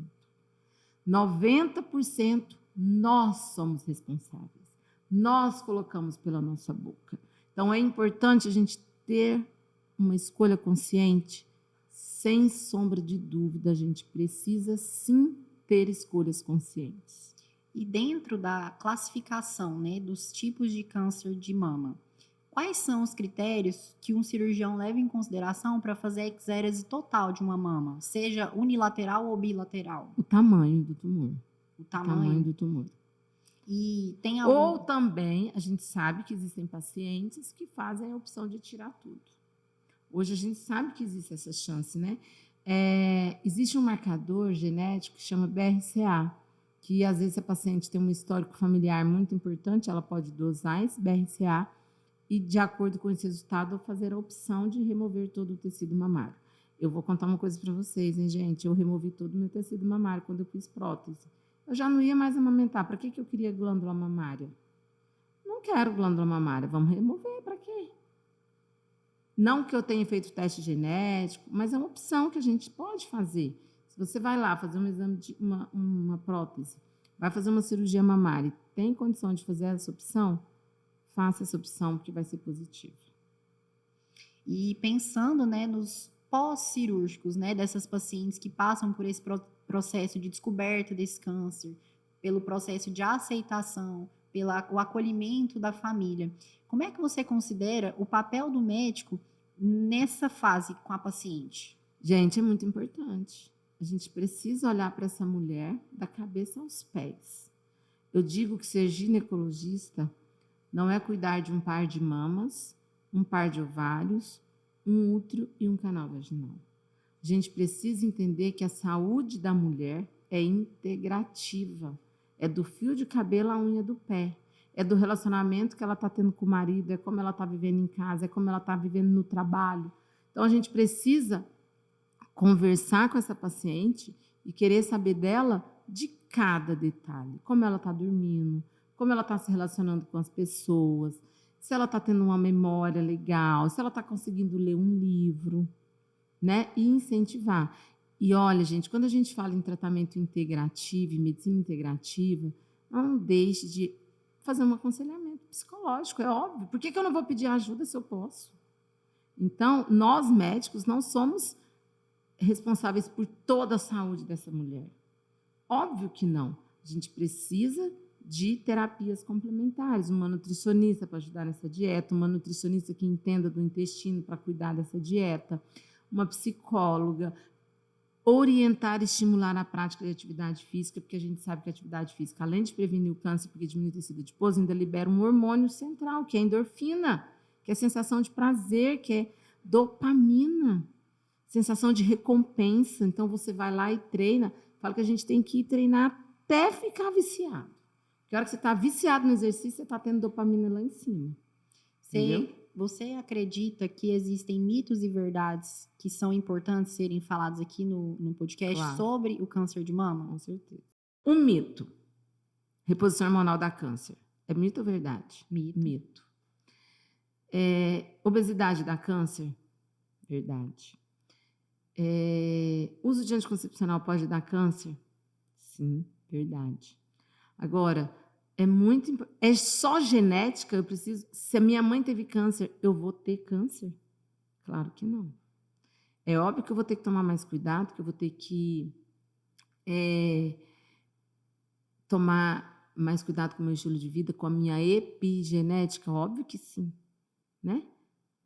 90% nós somos responsáveis. Nós colocamos pela nossa boca. Então, é importante a gente ter uma escolha consciente. Sem sombra de dúvida, a gente precisa sim ter escolhas conscientes. E dentro da classificação, né, dos tipos de câncer de mama, quais são os critérios que um cirurgião leva em consideração para fazer a exérese total de uma mama, seja unilateral ou bilateral? O tamanho do tumor. O tamanho do tumor. E tem Ou também, a gente sabe que existem pacientes que fazem a opção de tirar tudo. Hoje a gente sabe que existe essa chance, né? Existe um marcador genético que chama BRCA, que às vezes a paciente tem um histórico familiar muito importante, ela pode dosar esse BRCA e, de acordo com esse resultado, fazer a opção de remover todo o tecido mamário. Eu vou contar uma coisa para vocês, hein, gente? Eu removi todo o meu tecido mamário quando eu fiz prótese. Eu já não ia mais amamentar. Para que eu queria glândula mamária? Não quero glândula mamária. Vamos remover. Para quê? Não que eu tenha feito teste genético, mas é uma opção que a gente pode fazer. Se você vai lá fazer um exame de uma prótese, vai fazer uma cirurgia mamária e tem condição de fazer essa opção, faça essa opção, porque vai ser positivo. E pensando, né, nos pós-cirúrgicos, né, dessas pacientes que passam por esse processo de descoberta desse câncer, pelo processo de aceitação, pelo acolhimento da família, como é que você considera o papel do médico nessa fase com a paciente? Gente, é muito importante. A gente precisa olhar para essa mulher da cabeça aos pés. Eu digo que ser ginecologista não é cuidar de um par de mamas, um par de ovários, um útero e um canal vaginal. A gente precisa entender que a saúde da mulher é integrativa. É do fio de cabelo à unha do pé. É do relacionamento que ela está tendo com o marido, é como ela está vivendo em casa, é como ela está vivendo no trabalho. Então, a gente precisa conversar com essa paciente e querer saber dela de cada detalhe. Como ela está dormindo, como ela está se relacionando com as pessoas, se ela está tendo uma memória legal, se ela está conseguindo ler um livro, né? E incentivar. E olha, gente, quando a gente fala em tratamento integrativo e medicina integrativa, não deixe de fazer um aconselhamento psicológico, é óbvio. Por que eu não vou pedir ajuda se eu posso? Então, nós médicos não somos responsáveis por toda a saúde dessa mulher. Óbvio que não. A gente precisa de terapias complementares, uma nutricionista para ajudar nessa dieta, uma nutricionista que entenda do intestino para cuidar dessa dieta, uma psicóloga, orientar e estimular a prática de atividade física, porque a gente sabe que a atividade física, além de prevenir o câncer, porque diminui o tecido adiposo, ainda libera um hormônio central, que é a endorfina, que é a sensação de prazer, que é dopamina, sensação de recompensa. Então, você vai lá e treina. Fala que a gente tem que ir treinar até ficar viciado. Porque a hora que você está viciado no exercício, você está tendo dopamina lá em cima. Você acredita que existem mitos e verdades que são importantes serem falados aqui no podcast, claro, sobre o câncer de mama? Com certeza. Um mito. Reposição hormonal dá câncer. É mito ou verdade? Mito. Obesidade dá câncer? Verdade. Uso de anticoncepcional pode dar câncer? Sim, verdade. Agora, É só genética? Eu preciso. Se a minha mãe teve câncer, eu vou ter câncer? Claro que não. É óbvio que eu vou ter que tomar mais cuidado, que eu vou ter que tomar mais cuidado com o meu estilo de vida, com a minha epigenética, óbvio que sim, né?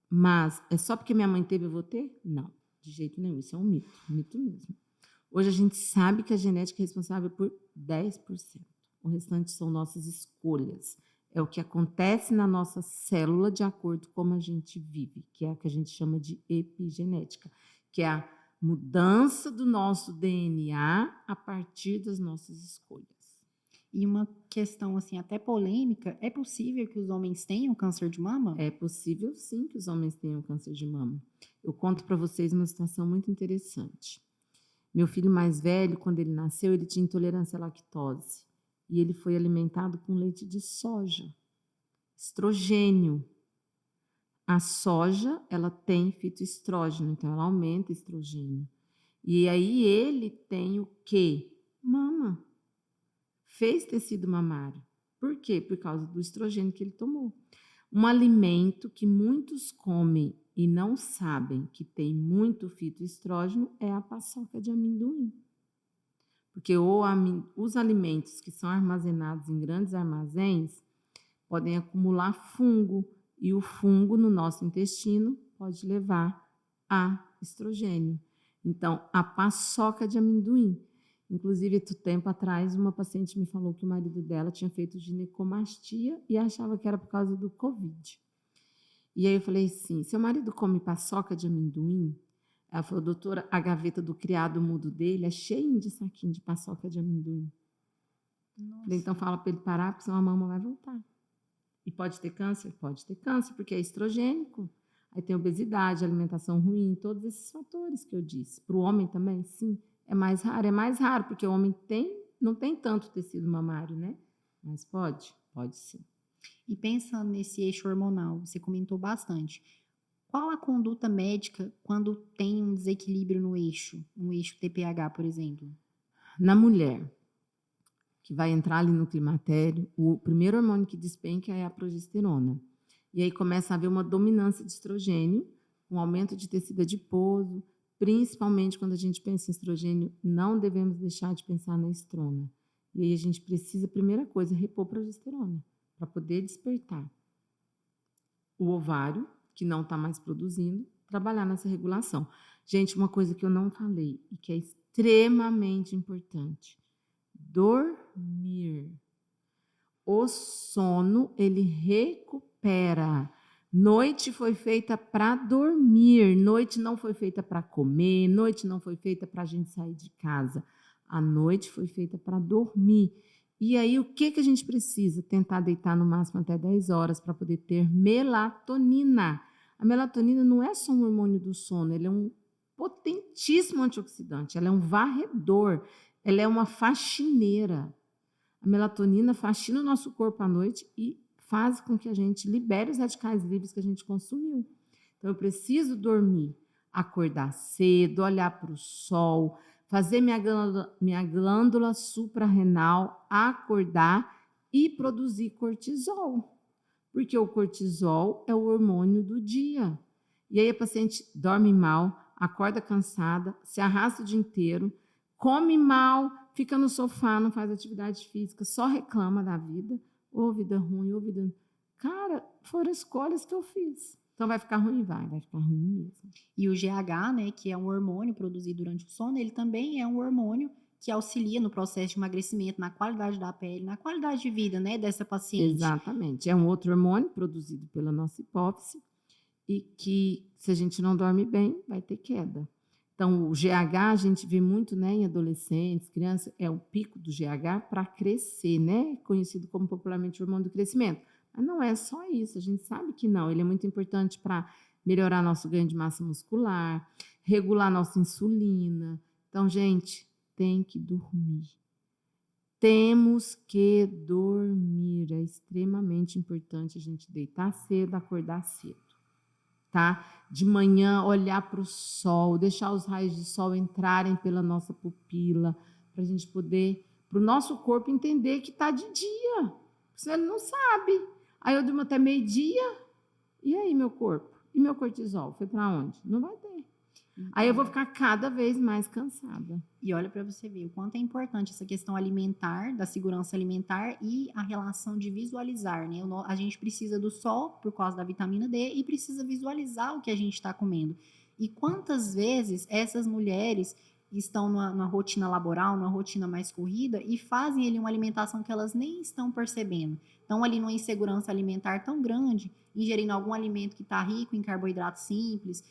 Mas é só porque minha mãe teve, eu vou ter? Não, de jeito nenhum. Isso é um mito mesmo. Hoje a gente sabe que a genética é responsável por 10%. O restante são nossas escolhas. É o que acontece na nossa célula de acordo com como a gente vive, que é o que a gente chama de epigenética, que é a mudança do nosso DNA a partir das nossas escolhas. E uma questão assim até polêmica, é possível que os homens tenham câncer de mama? É possível sim que os homens tenham câncer de mama. Eu conto para vocês uma situação muito interessante. Meu filho mais velho, quando ele nasceu, ele tinha intolerância à lactose. E ele foi alimentado com leite de soja, estrogênio. A soja, ela tem fitoestrógeno, então ela aumenta o estrogênio. E aí ele tem o quê? Mama. Fez tecido mamário. Por quê? Por causa do estrogênio que ele tomou. Um alimento que muitos comem e não sabem que tem muito fitoestrógeno é a paçoca de amendoim. Porque os alimentos que são armazenados em grandes armazéns podem acumular fungo, e o fungo no nosso intestino pode levar a estrogênio. Então, a paçoca de amendoim. Inclusive, tempo atrás, uma paciente me falou que o marido dela tinha feito ginecomastia e achava que era por causa do Covid. E aí eu falei assim, seu marido come paçoca de amendoim? Ela falou, doutora, a gaveta do criado mudo dele é cheia de saquinho de paçoca de amendoim. Falei, então fala para ele parar, porque senão a mama vai voltar. E pode ter câncer? Pode ter câncer, porque é estrogênico. Aí tem obesidade, alimentação ruim, todos esses fatores que eu disse. Para o homem também, sim, é mais raro, porque o homem não tem tanto tecido mamário, né? Mas pode sim. E pensando nesse eixo hormonal, você comentou bastante. Qual a conduta médica quando tem um desequilíbrio no eixo, um eixo TPH, por exemplo? Na mulher que vai entrar ali no climatério, o primeiro hormônio que despenca é a progesterona. E aí começa a haver uma dominância de estrogênio, um aumento de tecido adiposo, principalmente quando a gente pensa em estrogênio, não devemos deixar de pensar na estrona. E aí a gente precisa, primeira coisa, repor progesterona, para poder despertar o ovário, que não está mais produzindo, trabalhar nessa regulação. Gente, uma coisa que eu não falei e que é extremamente importante, dormir. O sono, ele recupera. Noite foi feita para dormir, noite não foi feita para comer, noite não foi feita para a gente sair de casa. A noite foi feita para dormir. E aí, o que a gente precisa? Tentar deitar no máximo até 10 horas para poder ter melatonina. A melatonina não é só um hormônio do sono, ele é um potentíssimo antioxidante, ela é um varredor, ela é uma faxineira. A melatonina faxina o nosso corpo à noite e faz com que a gente libere os radicais livres que a gente consumiu. Então, eu preciso dormir, acordar cedo, olhar para o sol, fazer minha glândula suprarrenal acordar e produzir cortisol. Porque o cortisol é o hormônio do dia. E aí a paciente dorme mal, acorda cansada, se arrasta o dia inteiro, come mal, fica no sofá, não faz atividade física, só reclama da vida. Ô, vida ruim, ô, vida... Cara, foram escolhas que eu fiz. Então, vai ficar ruim? Vai ficar ruim mesmo. E o GH, né, que é um hormônio produzido durante o sono, ele também é um hormônio que auxilia no processo de emagrecimento, na qualidade da pele, na qualidade de vida, né, dessa paciente. Exatamente. É um outro hormônio produzido pela nossa hipófise e que, se a gente não dorme bem, vai ter queda. Então, o GH a gente vê muito, né, em adolescentes, crianças, é o pico do GH para crescer, né, conhecido como popularmente o hormônio do crescimento. Mas não é só isso, a gente sabe que não. Ele é muito importante para melhorar nosso ganho de massa muscular, regular nossa insulina. Então, gente, tem que dormir. Temos que dormir. É extremamente importante a gente deitar cedo, acordar cedo. Tá? De manhã, olhar para o sol, deixar os raios de sol entrarem pela nossa pupila, para a gente poder, para o nosso corpo entender que está de dia. Senão ele não sabe. Aí eu durmo até meio-dia, e aí meu corpo? E meu cortisol? Foi para onde? Não vai ter. Aí eu vou ficar cada vez mais cansada. E olha para você ver o quanto é importante essa questão alimentar, da segurança alimentar e a relação de visualizar, né? A gente precisa do sol por causa da vitamina D e precisa visualizar o que a gente está comendo. E quantas vezes essas mulheres estão numa rotina laboral, numa rotina mais corrida e fazem ali uma alimentação que elas nem estão percebendo. Estão ali numa insegurança alimentar tão grande, ingerindo algum alimento que está rico em carboidrato simples,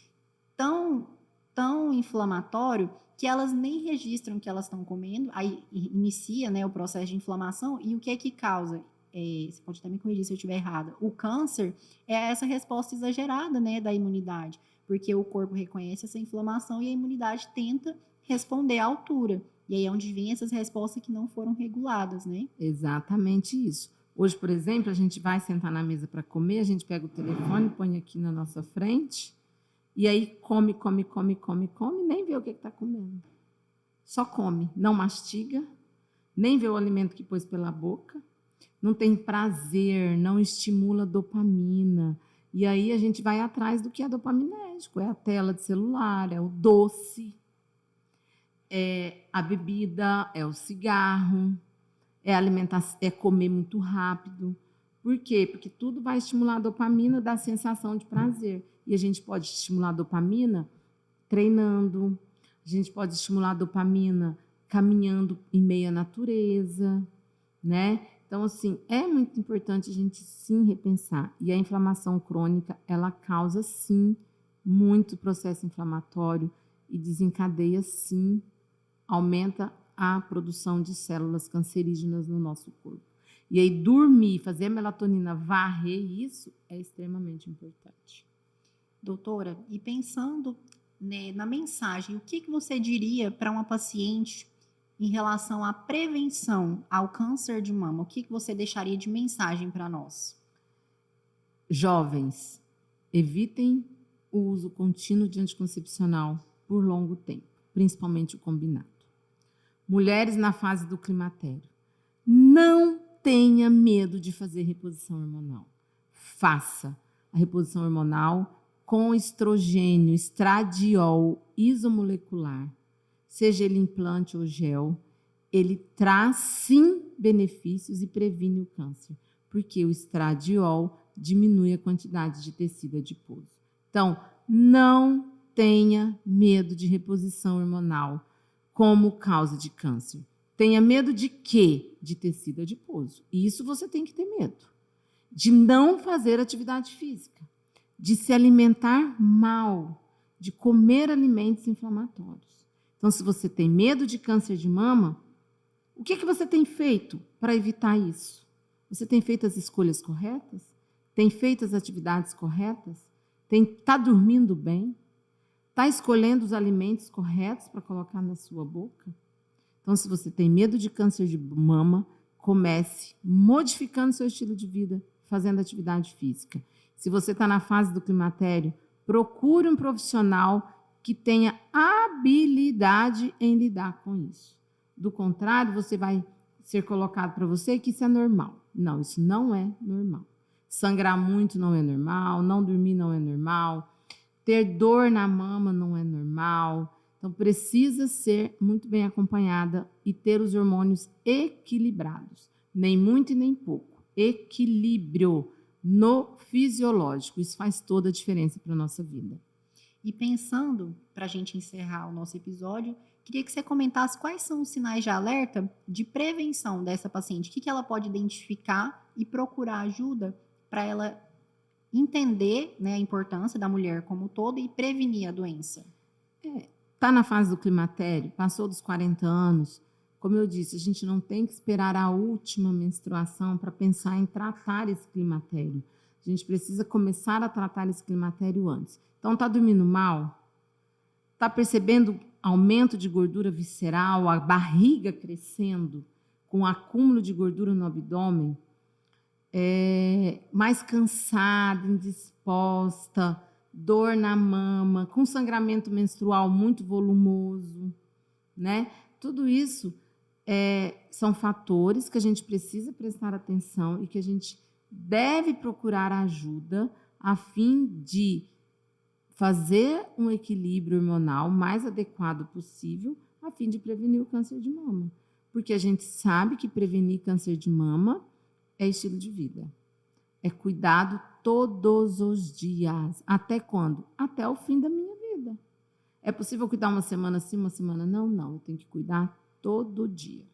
tão inflamatório, que elas nem registram que elas estão comendo, aí inicia, né, o processo de inflamação, e o que é que causa? Você pode até me corrigir se eu estiver errada. O câncer é essa resposta exagerada, né, da imunidade, porque o corpo reconhece essa inflamação e a imunidade tenta responder à altura. E aí é onde vem essas respostas que não foram reguladas, né? Exatamente isso. Hoje, por exemplo, a gente vai sentar na mesa para comer, a gente pega o telefone, põe aqui na nossa frente, e aí come, nem vê o que está comendo. Só come, não mastiga, nem vê o alimento que pôs pela boca, não tem prazer, não estimula dopamina. E aí a gente vai atrás do que é dopaminérgico, é a tela de celular, é o doce, é a bebida, é o cigarro, é alimentação, é comer muito rápido. Por quê? Porque tudo vai estimular a dopamina da sensação de prazer. E a gente pode estimular a dopamina treinando, a gente pode estimular a dopamina caminhando em meio à natureza, né? Então, assim, é muito importante a gente, sim, repensar. E a inflamação crônica, ela causa, sim, muito processo inflamatório e desencadeia, sim, aumenta a produção de células cancerígenas no nosso corpo. E aí, dormir, fazer a melatonina, varrer isso, é extremamente importante. Doutora, e pensando, né, na mensagem, o que você diria para uma paciente em relação à prevenção ao câncer de mama? O que você deixaria de mensagem para nós? Jovens, evitem o uso contínuo de anticoncepcional por longo tempo, principalmente o combinado. Mulheres na fase do climatério, não tenha medo de fazer reposição hormonal. Faça a reposição hormonal com estrogênio, estradiol, isomolecular, seja ele implante ou gel, ele traz, sim, benefícios e previne o câncer, porque o estradiol diminui a quantidade de tecido adiposo. Então, não tenha medo de reposição hormonal como causa de câncer. Tenha medo de quê? De tecido adiposo. Isso você tem que ter medo. De não fazer atividade física, de se alimentar mal, de comer alimentos inflamatórios. Então, se você tem medo de câncer de mama, o que você tem feito para evitar isso? Você tem feito as escolhas corretas? Tem feito as atividades corretas? Está dormindo bem? Está escolhendo os alimentos corretos para colocar na sua boca? Então, se você tem medo de câncer de mama, comece modificando seu estilo de vida, fazendo atividade física. Se você está na fase do climatério, procure um profissional que tenha habilidade em lidar com isso. Do contrário, você vai ser colocado para você que isso é normal. Não, isso não é normal. Sangrar muito não é normal, não dormir não é normal, ter dor na mama não é normal. Então, precisa ser muito bem acompanhada e ter os hormônios equilibrados. Nem muito e nem pouco. Equilíbrio no fisiológico. Isso faz toda a diferença para a nossa vida. E pensando, para a gente encerrar o nosso episódio, queria que você comentasse quais são os sinais de alerta de prevenção dessa paciente. O que ela pode identificar e procurar ajuda para ela entender, né, a importância da mulher como todo e prevenir a doença. Está na fase do climatério, passou dos 40 anos, como eu disse, a gente não tem que esperar a última menstruação para pensar em tratar esse climatério. A gente precisa começar a tratar esse climatério antes. Então, está dormindo mal? Está percebendo aumento de gordura visceral, a barriga crescendo, com acúmulo de gordura no abdômen? Mais cansada, indisposta, dor na mama, com sangramento menstrual muito volumoso, né? Tudo isso São fatores que a gente precisa prestar atenção e que a gente deve procurar ajuda a fim de fazer um equilíbrio hormonal mais adequado possível, a fim de prevenir o câncer de mama. Porque a gente sabe que prevenir câncer de mama é estilo de vida. É cuidado todos os dias. Até quando? Até o fim da minha vida. É possível cuidar uma semana sim, uma semana não? Não, eu tenho que cuidar todo dia,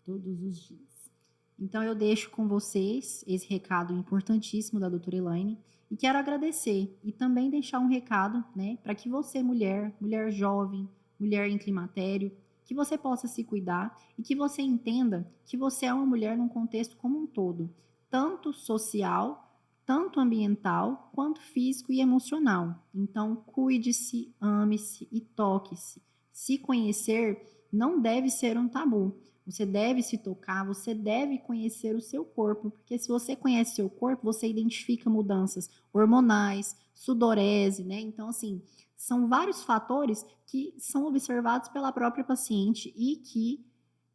todos os dias. Então, eu deixo com vocês esse recado importantíssimo da doutora Elaine e quero agradecer e também deixar um recado, né, para que você, mulher jovem, mulher em climatério, que você possa se cuidar e que você entenda que você é uma mulher num contexto como um todo, tanto social, tanto ambiental, quanto físico e emocional. Então, cuide-se, ame-se e toque-se. Se conhecer não deve ser um tabu. Você deve se tocar, você deve conhecer o seu corpo, porque se você conhece o seu corpo, você identifica mudanças hormonais, sudorese, né? Então, assim, são vários fatores que são observados pela própria paciente e que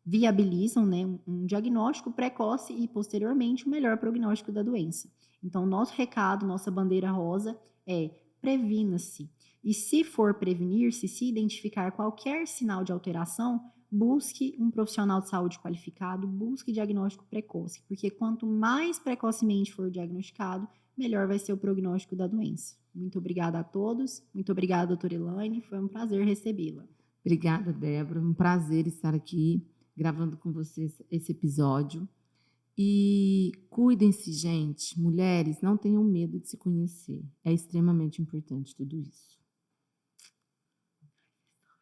viabilizam, né, um diagnóstico precoce e, posteriormente, o melhor prognóstico da doença. Então, nosso recado, nossa bandeira rosa é previna-se. E se for prevenir-se, se identificar qualquer sinal de alteração, busque um profissional de saúde qualificado, busque diagnóstico precoce, porque quanto mais precocemente for diagnosticado, melhor vai ser o prognóstico da doença. Muito obrigada a todos, muito obrigada, doutora Elaine, foi um prazer recebê-la. Obrigada, Débora, um prazer estar aqui gravando com vocês esse episódio. E cuidem-se, gente, mulheres, não tenham medo de se conhecer, é extremamente importante tudo isso.